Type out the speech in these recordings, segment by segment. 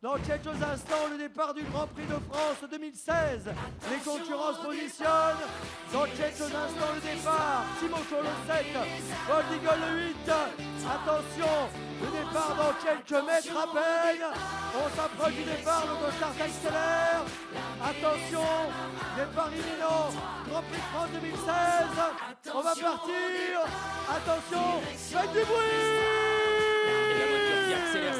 Dans quelques instants, le départ du Grand Prix de France 2016. Les concurrents se positionnent. Dans quelques instants, le départ. Timoko le 7, Bold Eagle le 8. Attention, le départ dans quelques mètres à peine. On s'approche du départ, l'autostart accélère. Attention, départ imminent. Grand Prix de France 2016. On va partir. Attention, faites du bruit.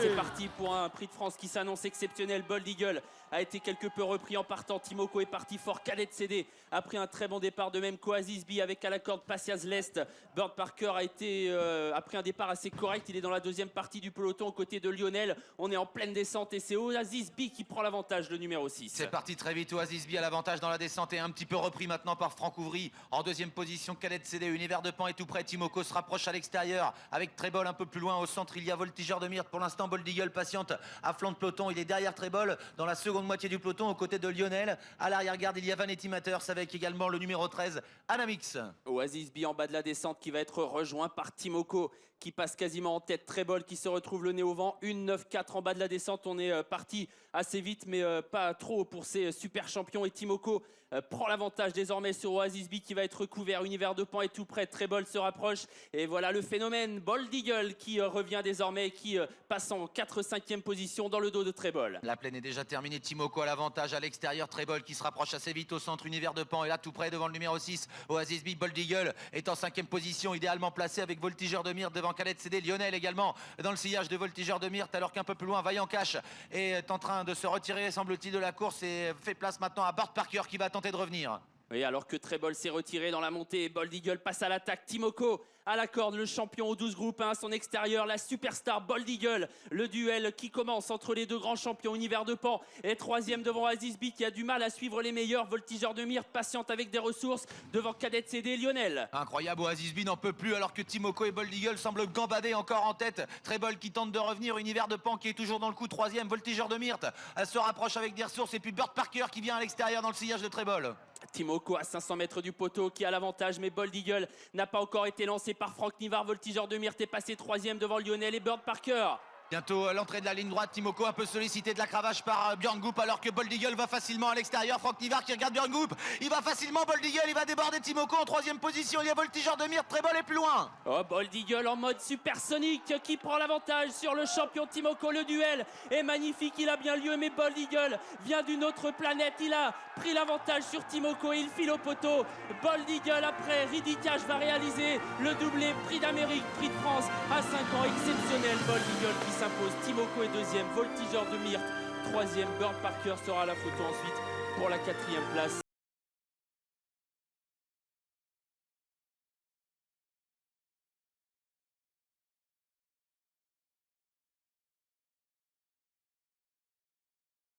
C'est parti pour un prix de France qui s'annonce exceptionnel. Bold Eagle a été quelque peu repris en partant. Timoko est parti fort. Cadet CD a pris un très bon départ, de même qu'Oasis B avec à la corde Patience Lest. Bird Parker a pris un départ assez correct. Il est dans la deuxième partie du peloton aux côtés de Lionel. On est en pleine descente et c'est Oasis B qui prend l'avantage, le numéro 6. C'est parti très vite. Oasis B à l'avantage dans la descente et un petit peu repris maintenant par Franck Ouvry. En deuxième position, Cadet CD. Univers de Pan est tout près. Timoko se rapproche à l'extérieur avec Trébol un peu plus loin. Au centre, il y a Voltigeur de Myrte. Pour l'instant, Bold Eagle patiente à flanc de peloton. Il est derrière Trébol dans la seconde moitié du peloton aux côtés de Lionel. À l'arrière-garde, il y a Vanity Matters avec également le numéro 13, Anamix. Oasis B en bas de la descente qui va être rejoint par Timoko qui passe quasiment en tête. Trébol qui se retrouve le nez au vent. 1,9,4 en bas de la descente. On est parti assez vite mais pas trop pour ces super champions. Et Timoko prend l'avantage désormais sur Oasis B qui va être recouvert. Univers de Pan est tout près. Trébol se rapproche. Et voilà le phénomène Bold Eagle qui revient désormais, qui passe en 4-5e position dans le dos de Trébol. La plaine est déjà terminée. Timoko à l'avantage à l'extérieur. Trébol qui se rapproche assez vite au centre. Univers de Pan est là tout près devant le numéro 6. Oasis B. Bold Eagle est en 5e position, idéalement placé avec Voltigeur de Myrte devant Cadet CD. Lionel également dans le sillage de Voltigeur de Myrte, alors qu'un peu plus loin, Vaillant Cash est en train de se retirer, semble-t-il, de la course et fait place maintenant à Bird Parker qui va tenter de revenir. Oui, alors que Trébol s'est retiré dans la montée, Bold Eagle passe à l'attaque. Timoko à la corde, le champion au 12 groupes 1, son extérieur, la superstar Bold Eagle. Le duel qui commence entre les deux grands champions. Univers de Pan est 3e devant Oasis B qui a du mal à suivre les meilleurs. Voltigeur de Myrte patiente avec des ressources devant Cadet CD. Lionel. Incroyable, Oasis B n'en peut plus alors que Timoko et Bold Eagle semblent gambader encore en tête. Trébol qui tente de revenir. Univers de Pan qui est toujours dans le coup, 3e. Voltigeur de Myrte se rapproche avec des ressources et puis Bird Parker qui vient à l'extérieur dans le sillage de Trébol. Timoko à 500 mètres du poteau qui a l'avantage, mais Bold Eagle n'a pas encore été lancé par Franck Nivard. Voltigeur de Myrte est passé 3e devant Lionel et Bird Parker. Bientôt l'entrée de la ligne droite. Timoko un peu sollicité de la cravache par Björn Goop alors que Bold Eagle va facilement à l'extérieur. Franck Nivard qui regarde Björn Goop. Il va facilement, Bold Eagle, il va déborder Timoko en 3e position. Il y a Voltigeur de Myrte, Trébol est plus loin. Oh, Bold Eagle en mode supersonique qui prend l'avantage sur le champion Timoko. Le duel est magnifique, il a bien lieu, mais Bold Eagle vient d'une autre planète. Il a pris l'avantage sur Timoko et il file au poteau. Bold Eagle après Ridicage va réaliser le doublé prix d'Amérique, prix de France à 5 ans. Exceptionnel, Bold Eagle qui s'impose. Timoko est 2e, Voltigeur de Myrte 3e. Bird Parker sera à la photo ensuite pour la 4e place.